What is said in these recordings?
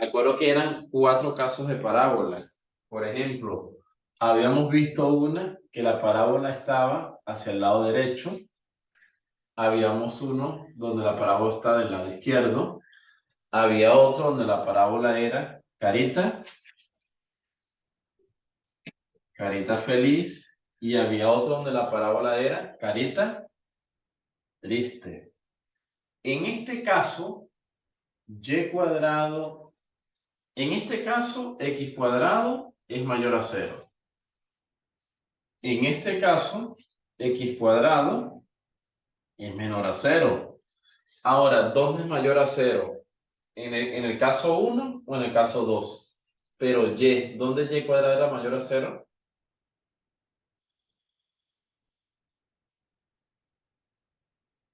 Me acuerdo que eran 4 casos de parábola. Por ejemplo, habíamos visto una que la parábola estaba hacia el lado derecho. Habíamos uno donde la parábola está del lado izquierdo. Había otro donde la parábola era carita, carita feliz. Y había otro donde la parábola era carita triste. En este caso, y cuadrado, en este caso, x cuadrado es mayor a 0. En este caso, x cuadrado es menor a 0. Ahora, ¿dónde es mayor a 0? ¿En el caso 1 o en el caso 2? Pero y, ¿dónde y cuadrado era mayor a 0?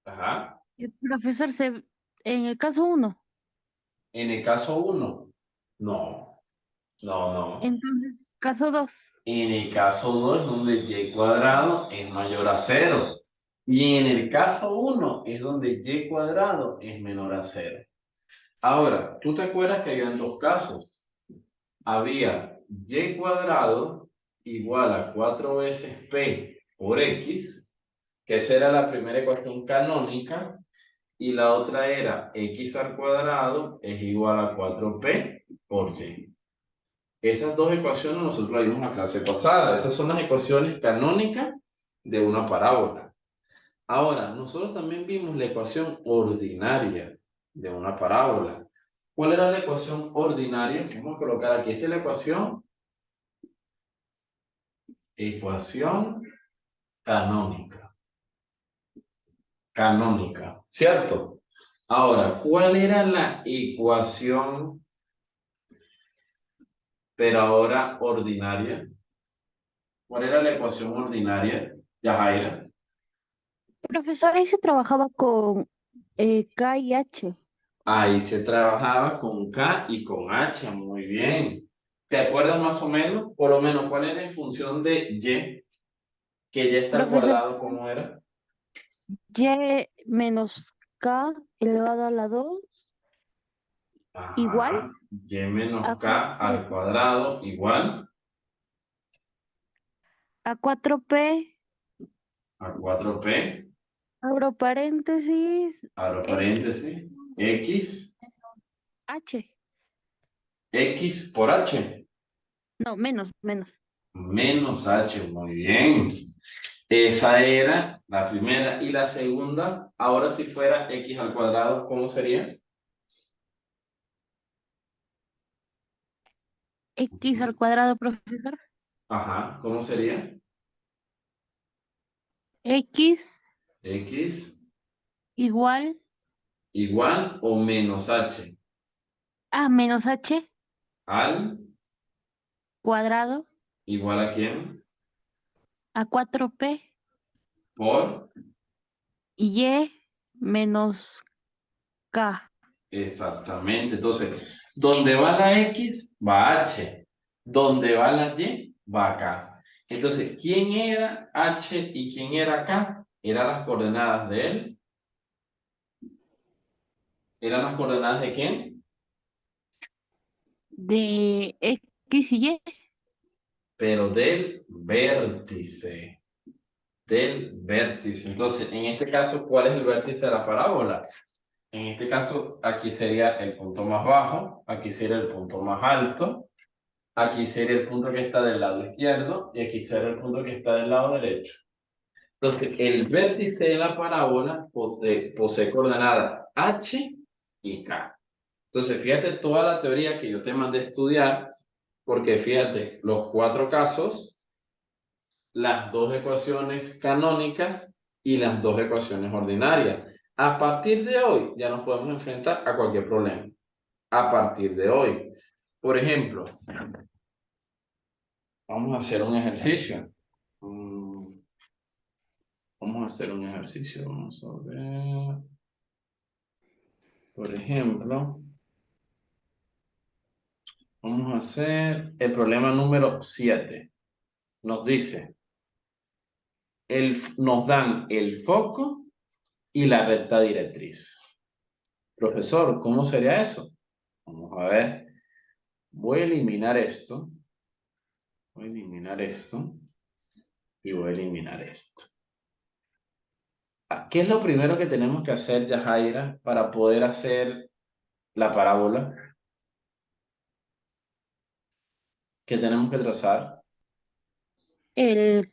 Ajá. Profesor, en el caso uno, En el caso 1, no, no. entonces caso 2. En el caso 2 es donde y cuadrado es mayor a 0. Y en el caso 1 es donde y cuadrado es menor a 0. Ahora, ¿tú te acuerdas que habían 2 casos? Había y cuadrado igual a 4 veces p por x, que esa era la primera ecuación canónica, y la otra era x al cuadrado es igual a 4p por y. Esas dos ecuaciones nosotros las vimos en la clase pasada. Esas son las ecuaciones canónicas de una parábola. Ahora, nosotros también vimos la ecuación ordinaria de una parábola. ¿Cuál era la ecuación ordinaria? Vamos a colocar aquí. Esta es la ecuación canónica. Canónica, ¿cierto? Ahora, ¿cuál era la ecuación, pero ahora ordinaria? ¿Cuál era la ecuación ordinaria, Yajaira? Profesor, ahí se trabajaba con K y H. Ahí se trabajaba con K y con H, muy bien. ¿Te acuerdas más o menos? Por lo menos, ¿cuál era en función de Y? Que ya está al Profesor, cuadrado, ¿cómo era? Y menos K elevado a la 2 igual Ajá. Y menos a K al cuadrado igual a 4P, a 4P, abro paréntesis, abro X, paréntesis, X, H. X por H, No, menos. menos H, muy bien. Esa era la primera. Y la segunda, ahora si fuera X al cuadrado, ¿cómo sería? X al cuadrado, profesor. Ajá, ¿cómo sería? X X igual igual o menos H a menos H al cuadrado igual a quién a 4P por y menos K. exactamente. Entonces, donde va la X va H, donde va la Y va acá. Entonces, ¿quién era H y quién era K? Eran las coordenadas de él. ¿Eran las coordenadas de quién? De X y Y. Pero del vértice. Del vértice. Entonces, en este caso, ¿cuál es el vértice de la parábola? En este caso, aquí sería el punto más bajo, aquí sería el punto más alto, aquí sería el punto que está del lado izquierdo y aquí sería el punto que está del lado derecho. Entonces, el vértice de la parábola posee coordenadas H y K. Entonces, fíjate toda la teoría que yo te mandé a estudiar, porque fíjate, los 4 casos, las 2 ecuaciones canónicas y las 2 ecuaciones ordinarias. A partir de hoy ya nos podemos enfrentar a cualquier problema. A partir de hoy. Por ejemplo, vamos a hacer un ejercicio. Vamos a hacer un ejercicio. Vamos a ver. Por ejemplo, vamos a hacer el problema número 7. Nos dice, nos dan el foco y la recta directriz. Profesor, ¿cómo sería eso? Vamos a ver. Voy a eliminar esto. Voy a eliminar esto. Y voy a eliminar esto. ¿Qué es lo primero que tenemos que hacer, Yajaira, para poder hacer la parábola que tenemos que trazar? El,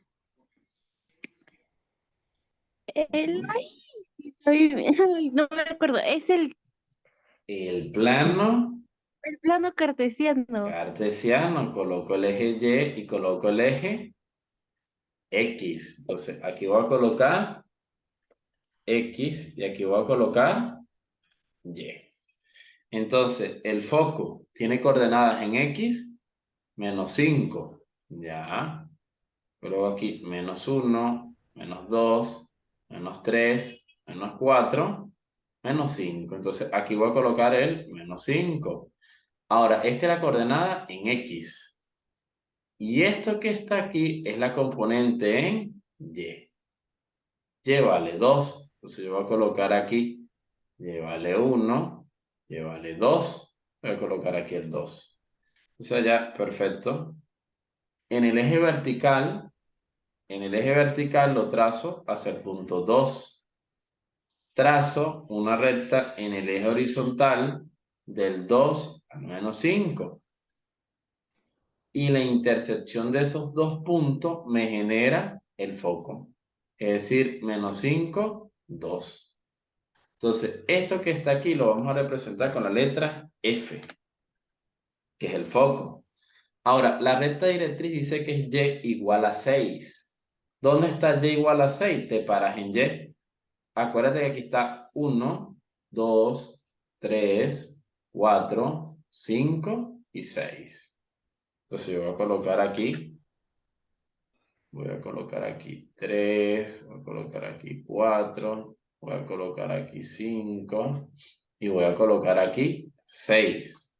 ay, ay, no me acuerdo, es El plano el plano cartesiano. cartesiano. Coloco el eje Y y coloco el eje X. Entonces, aquí voy a colocar X y aquí voy a colocar Y. Entonces, el foco tiene coordenadas en X, -5. Ya. Luego aquí -1, -2, -3, -4, -5. Entonces, aquí voy a colocar el -5. Ahora, esta es la coordenada en X. Y esto que está aquí es la componente en Y. Y vale 2. Entonces, yo voy a colocar aquí Y vale 1. Y vale 2. Voy a colocar aquí el 2. Entonces, ya, perfecto. En el eje vertical, lo trazo hacia el punto 2. Trazo una recta en el eje horizontal del 2 al -5. Y la intersección de esos dos puntos me genera el foco. Es decir, -5, 2. Entonces, esto que está aquí lo vamos a representar con la letra F, que es el foco. Ahora, la recta directriz dice que es Y igual a 6. ¿Dónde está Y igual a 6? Te paras en Y. Acuérdate que aquí está 1, 2, 3, 4, 5 y 6. Entonces yo voy a colocar aquí 3, voy a colocar aquí 4, voy a colocar aquí 5 y voy a colocar aquí 6.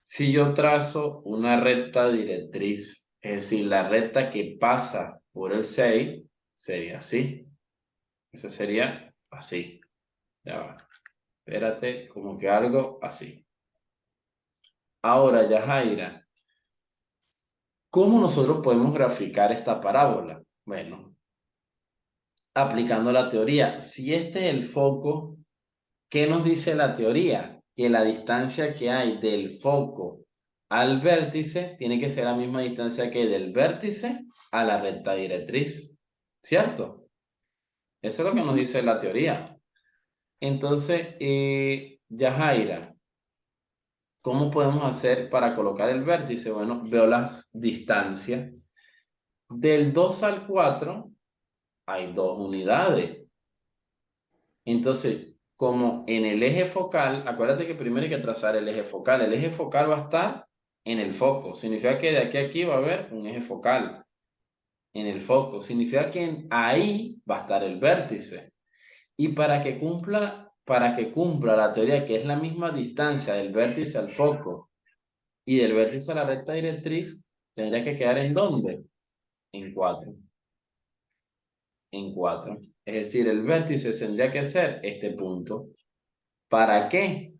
Si yo trazo una recta directriz, es decir, la recta que pasa por el 6, sería así. Eso sería así. Ya va. Espérate, como que algo así. Ahora, Yajaira, ¿cómo nosotros podemos graficar esta parábola? Bueno, aplicando la teoría. Si este es el foco, ¿qué nos dice la teoría? Que la distancia que hay del foco al vértice tiene que ser la misma distancia que hay del vértice a la recta directriz. ¿Cierto? Eso es lo que nos dice la teoría. Entonces, Yajaira, ¿cómo podemos hacer para colocar el vértice? Bueno, veo las distancias. Del 2 al 4 hay 2 unidades. Entonces, como en el eje focal, acuérdate que primero hay que trazar el eje focal. El eje focal va a estar en el foco. Significa que de aquí a aquí va a haber un eje focal en el foco. Significa que ahí va a estar el vértice. Y para que cumpla la teoría, que es la misma distancia del vértice al foco y del vértice a la recta directriz, tendría que quedar ¿en dónde? En 4. En 4. Es decir, el vértice tendría que ser este punto. ¿Para qué?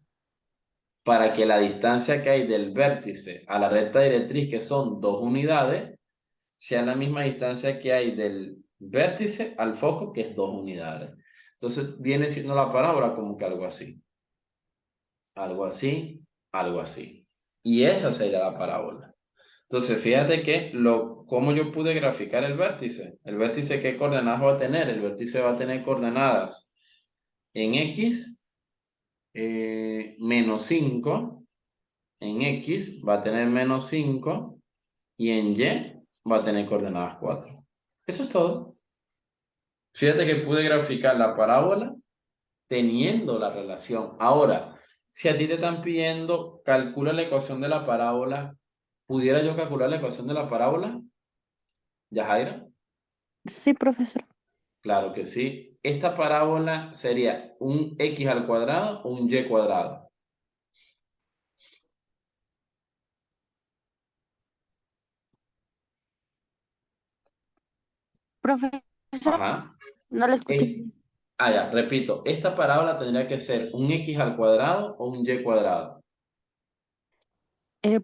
Para que la distancia que hay del vértice a la recta directriz, que son 2 unidades, sea la misma distancia que hay del vértice al foco, que es 2 unidades. Entonces viene siendo la parábola como que algo así. Algo así, algo así. Y esa sería la parábola. Entonces, fíjate que cómo yo pude graficar el vértice. El vértice, ¿qué coordenadas va a tener? El vértice va a tener coordenadas en X, -5. En X va a tener -5 y en Y va a tener coordenadas 4. Eso es todo. Fíjate que pude graficar la parábola teniendo la relación. Ahora, si a ti te están pidiendo, calcula la ecuación de la parábola, ¿pudiera yo calcular la ecuación de la parábola, Yajaira? Sí, profesor. Claro que sí. Esta parábola sería un X al cuadrado o un Y cuadrado. Profesor, Ajá. no lo escuché. Ya, repito, esta parábola tendría que ser un X al cuadrado o un Y cuadrado.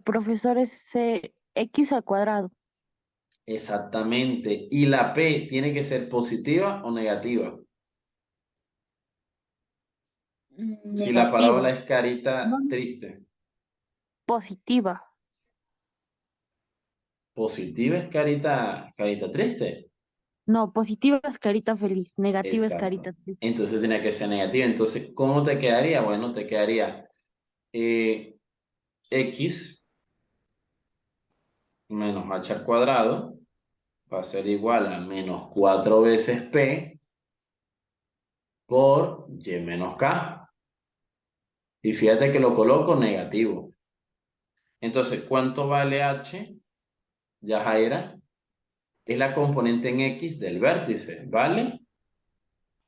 Profesor, es X al cuadrado. Exactamente. ¿Y la P tiene que ser positiva o negativa? Si la Negativa. parábola es No, carita triste. positiva. Positiva es carita triste. No, positiva es carita feliz. Negativa es Exacto. carita triste. Entonces tiene que ser negativa. Entonces, ¿cómo te quedaría? Bueno, te quedaría X menos H al cuadrado va a ser igual a menos 4 veces P por Y menos K. Y fíjate que lo coloco negativo. Entonces, ¿cuánto vale H? Ya Jaira, es la componente en X del vértice, ¿vale?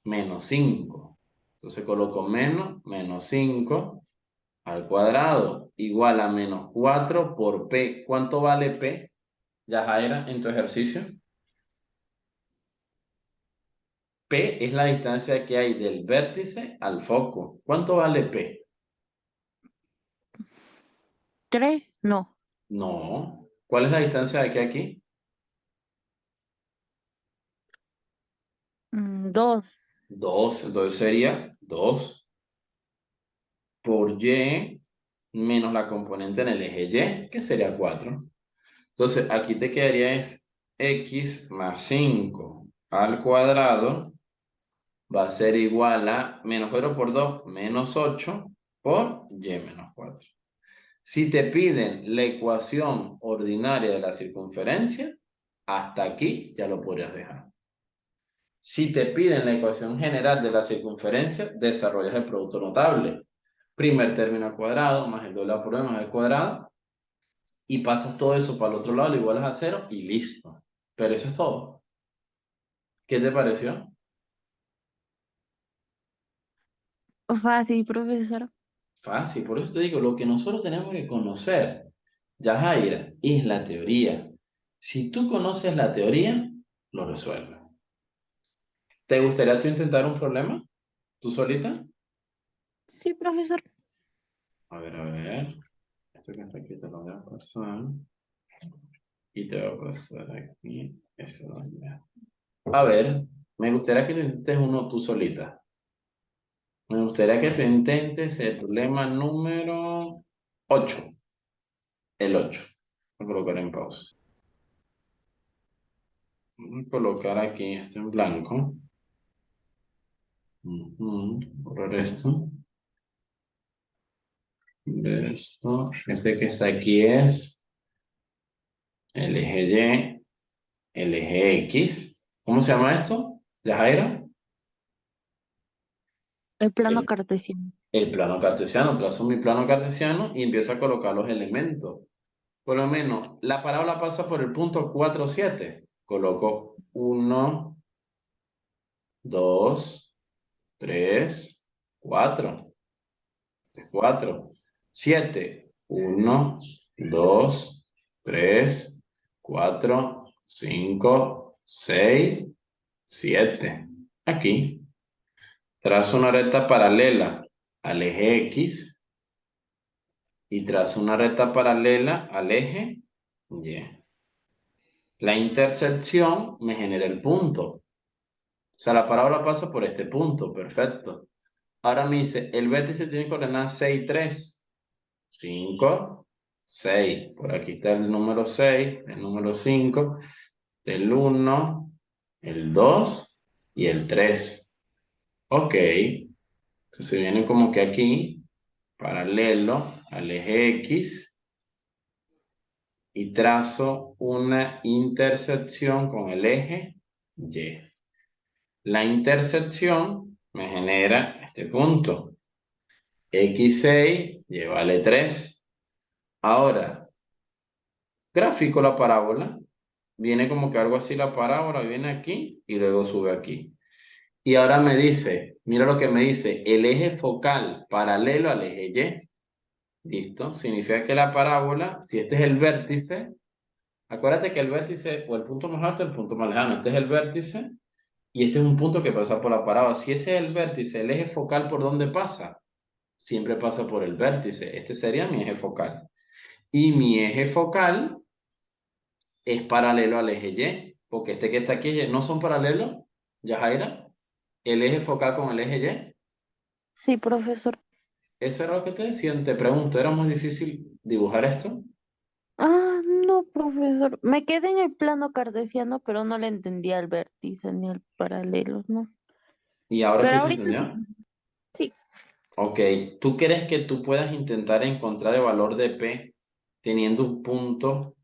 Menos 5. Entonces coloco menos 5 al cuadrado igual a menos 4 por P. ¿Cuánto vale P? Ya Jaira, en tu ejercicio. P es la distancia que hay del vértice al foco. ¿Cuánto vale P? 3, no. No. ¿Cuál es la distancia de aquí a aquí? 2. 2. Entonces sería 2 por Y menos la componente en el eje Y, que sería 4. Entonces aquí te quedaría es X más 5 al cuadrado va a ser igual a menos 4 por 2, menos 8 por Y menos 4. Si te piden la ecuación ordinaria de la circunferencia, hasta aquí ya lo podrías dejar. Si te piden la ecuación general de la circunferencia, desarrollas el producto notable. Primer término al cuadrado, más el doble a por b más el cuadrado, y pasas todo eso para el otro lado, lo igualas a 0 y listo. Pero eso es todo. ¿Qué te pareció? Fácil, profesor. Fácil, por eso te digo, lo que nosotros tenemos que conocer, Yajaira, es la teoría. Si tú conoces la teoría, lo resuelves. ¿Te gustaría tú intentar un problema? ¿Tú solita? Sí, profesor. A ver, a ver. Esto que está aquí te lo voy a pasar. Y te voy a pasar aquí. Eso de allá. A ver, me gustaría que tú intentes uno tú solita. Me gustaría que tú intentes el problema número 8. El 8. Voy a colocar en pausa. Voy a colocar aquí esto en blanco. Borrar esto. Ver esto. Este que está aquí es el eje Y, el eje X. ¿Cómo se llama esto? ¿Yajaira? El plano El, cartesiano. el plano cartesiano. Trazo mi plano cartesiano y empiezo a colocar los elementos. Por lo menos, la parábola pasa por el punto 4, 7. Coloco 1, 2, 3, 4. 4, 7, 1, 2, 3, 4, 5, 6, 7. Aquí. Trazo una recta paralela al eje X y trazo una recta paralela al eje Y. La intersección me genera el punto. O sea, la parábola pasa por este punto. Perfecto. Ahora me dice, el vértice tiene coordenadas 6, 3. 5, 6. Por aquí está el número 6, el número 5, el 1, el 2 y el 3. Ok. Entonces viene como que aquí, paralelo al eje X, y trazo una intersección con el eje Y. La intersección me genera este punto. X6 y vale 3. Ahora, gráfico la parábola. Viene como que algo así la parábola, viene aquí y luego sube aquí. Y ahora me dice, mira lo que me dice, el eje focal paralelo al eje Y. ¿Listo? Significa que la parábola, si este es el vértice, acuérdate que el vértice o el punto más alto, el punto más lejano, este es el vértice y este es un punto que pasa por la parábola. Si ese es el vértice, el eje focal, ¿por dónde pasa? Siempre pasa por el vértice. Este sería mi eje focal. Y mi eje focal es paralelo al eje Y, porque este que está aquí no son paralelos, Yajaira. El eje focal con el eje Y. Sí, profesor. Eso era lo que te decían. Te pregunto, ¿era muy difícil dibujar esto? Ah, no, profesor. Me quedé en el plano cartesiano, pero no le entendía el vértice ni el paralelo, ¿no? ¿Y ahora Pero sí se ahorita sí. entendió? Sí. Ok, ¿tú crees que tú puedas intentar encontrar el valor de P teniendo un punto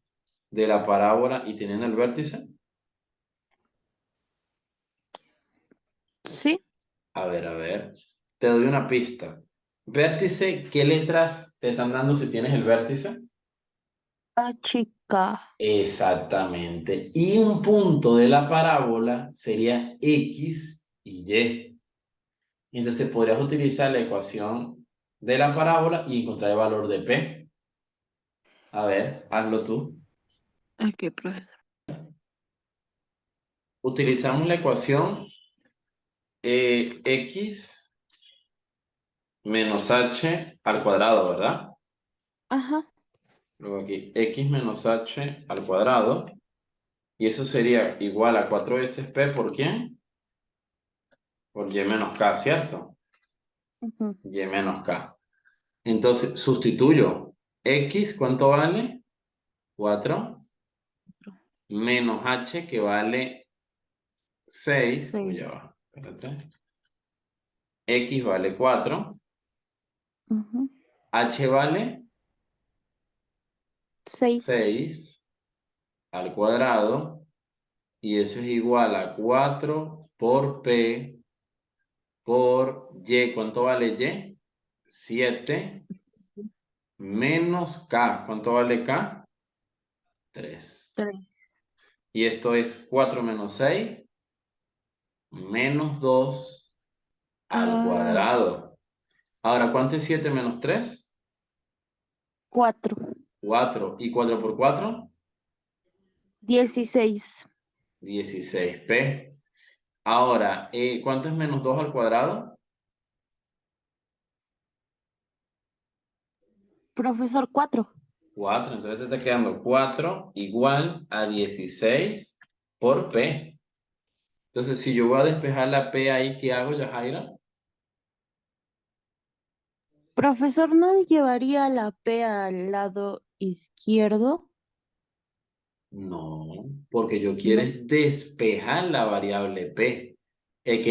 de la parábola y teniendo el vértice? Sí. A ver, te doy una pista. Vértice, ¿qué letras te están dando si tienes el vértice? Ah, chica. Exactamente. Y un punto de la parábola sería X y Y. Entonces podrías utilizar la ecuación de la parábola y encontrar el valor de P. A ver, hazlo tú. Ok, profesor. Utilizamos la ecuación X menos H al cuadrado, ¿verdad? Ajá. Luego aquí X menos H al cuadrado. Y eso sería igual a 4 veces P por ¿quién? Por Y menos K, ¿cierto? Ujú. Y menos K. Entonces, sustituyo. X, ¿cuánto vale? 4 menos H, que vale 6. Uy, Sí. ya va. Espérate. X vale 4. Ujú. H vale 6. 6 al cuadrado. Y eso es igual a 4 por P por Y. ¿Cuánto vale Y? 7 menos K. ¿Cuánto vale K? 3. 3. Y esto es 4 menos 6 menos 2 al Ah, cuadrado. Ahora, ¿cuánto es 7 menos 3? 4. 4. ¿Y 4 por 4? 16. 16P. Ahora, ¿cuánto es menos 2 al cuadrado? Profesor, 4. 4. Entonces te está quedando 4 igual a 16 por P. Entonces, si yo voy a despejar la P ahí, ¿qué hago, Yajaira? Profesor, ¿no llevaría la P al lado izquierdo? No, porque yo quiero No. es despejar la variable P. El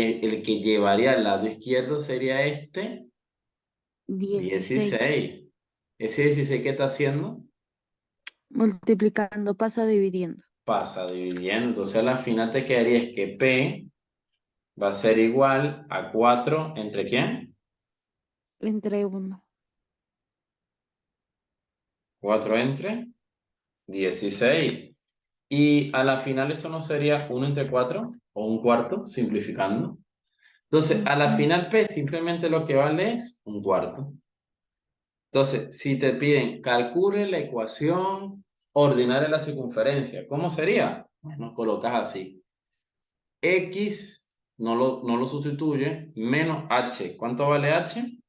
que llevaría al lado izquierdo sería este 16. 16. Ese 16 que está haciendo Multiplicando, pasa dividiendo. pasa dividiendo. Entonces a la final te quedaría es que P va a ser igual a 4 ¿entre quién? Entre 1. 4 entre 16. Y a la final eso no sería 1 entre 4 o un cuarto, simplificando. Entonces a la final P simplemente lo que vale es un cuarto. Entonces, si te piden calcule la ecuación ordinaria de la circunferencia, ¿cómo sería? Bueno, colocas así. X no lo sustituye, menos H. ¿Cuánto vale H?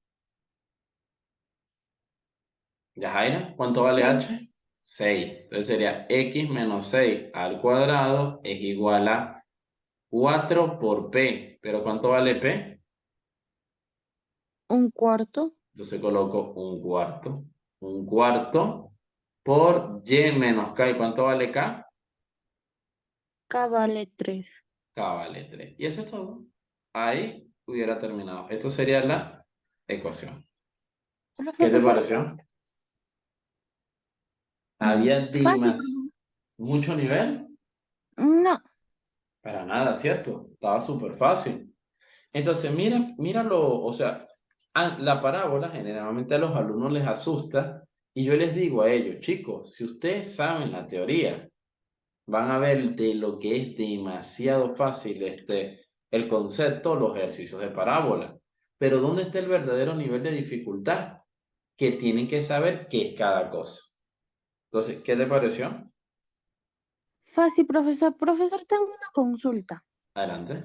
Yajaira, ¿cuánto vale H? 6. 6. Entonces sería X menos 6 al cuadrado es igual a 4 por P. ¿Pero cuánto vale P? Un cuarto. Entonces coloco un cuarto. Un cuarto por Y menos K. ¿Y cuánto vale K? K vale 3. K vale 3. Y eso es todo. Ahí hubiera terminado. Esto sería la ecuación. ¿Qué te Profesor, pareció? Había fácil, mucho nivel. no. Para nada, ¿cierto? Estaba súper fácil. Entonces, míralo, o sea, la parábola generalmente a los alumnos les asusta y yo les digo a ellos, chicos, si ustedes saben la teoría, van a ver de lo que es demasiado fácil el concepto, los ejercicios de parábola. Pero ¿dónde está el verdadero nivel de dificultad? Que tienen que saber qué es cada cosa. Entonces, ¿qué te pareció? Fácil, profesor. Profesor, tengo una consulta. Adelante.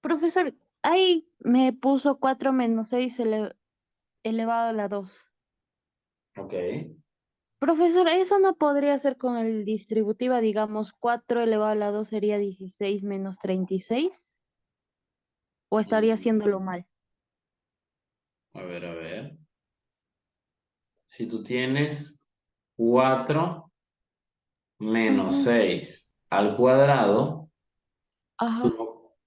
Profesor, ahí me puso 4 menos 6 elevado a la 2. Ok. Profesor, eso no podría ser con el distributiva, digamos, 4 elevado a la 2 sería 16 menos 36, o estaría Mm, haciéndolo mal. A ver, a ver. Si tú tienes 4 menos Ujú. 6 al cuadrado, Ajá,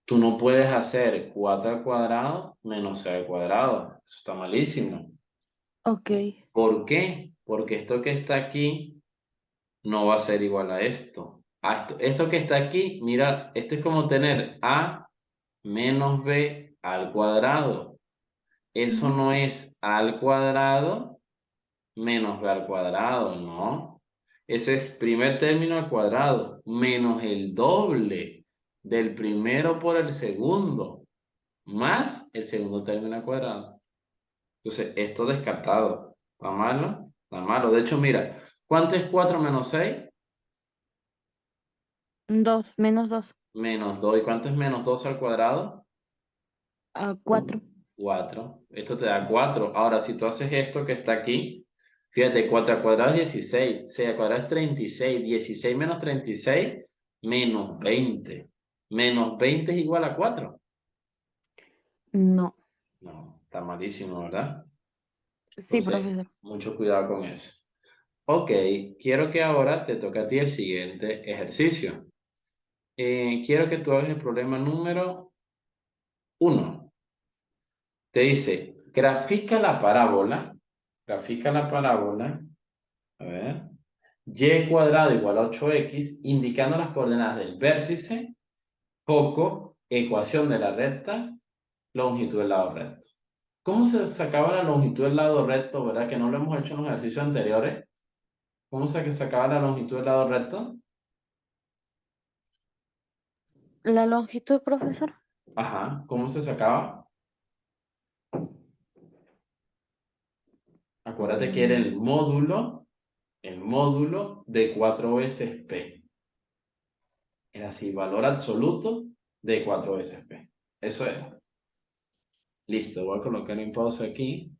tú no puedes hacer 4 al cuadrado menos 6 al cuadrado. Eso está malísimo. ok. ¿Por qué? Porque esto que está aquí no va a ser igual a esto. Esto que está aquí, mira, esto es como tener a menos b al cuadrado. Eso Ujú. no es a al cuadrado menos b al cuadrado, ¿no? Ese es primer término al cuadrado menos el doble del primero por el segundo más el segundo término al cuadrado. Entonces, esto descartado. ¿Está malo? Está malo. De hecho, mira, ¿cuánto es 4 menos 6? 2 menos 2 Menos 2. ¿Y cuánto es menos 2 al cuadrado? a 4. 4. Esto te da 4. Ahora, si tú haces esto que está aquí, fíjate, 4 al cuadrado es 16. 6 al cuadrado es 36. 16 menos 36, menos 20. Menos 20 es igual a 4. No. No, está malísimo, ¿verdad? Sí, Entonces, profesor. mucho cuidado con eso. Ok, quiero que ahora te toque a ti el siguiente ejercicio. Quiero que tú hagas el problema número 1. Te dice, grafica la parábola, a ver, y cuadrado igual a 8x, indicando las coordenadas del vértice, foco, ecuación de la recta, longitud del lado recto. ¿Cómo se sacaba la longitud del lado recto, verdad? Que no lo hemos hecho en los ejercicios anteriores. ¿Cómo se sacaba la longitud del lado recto? ¿La longitud, profesor? Ajá, ¿cómo se sacaba? Acuérdate que era Mm, el módulo de 4 veces P. Era así, valor absoluto de 4 veces P. Eso era. Listo, voy a colocar en pausa aquí.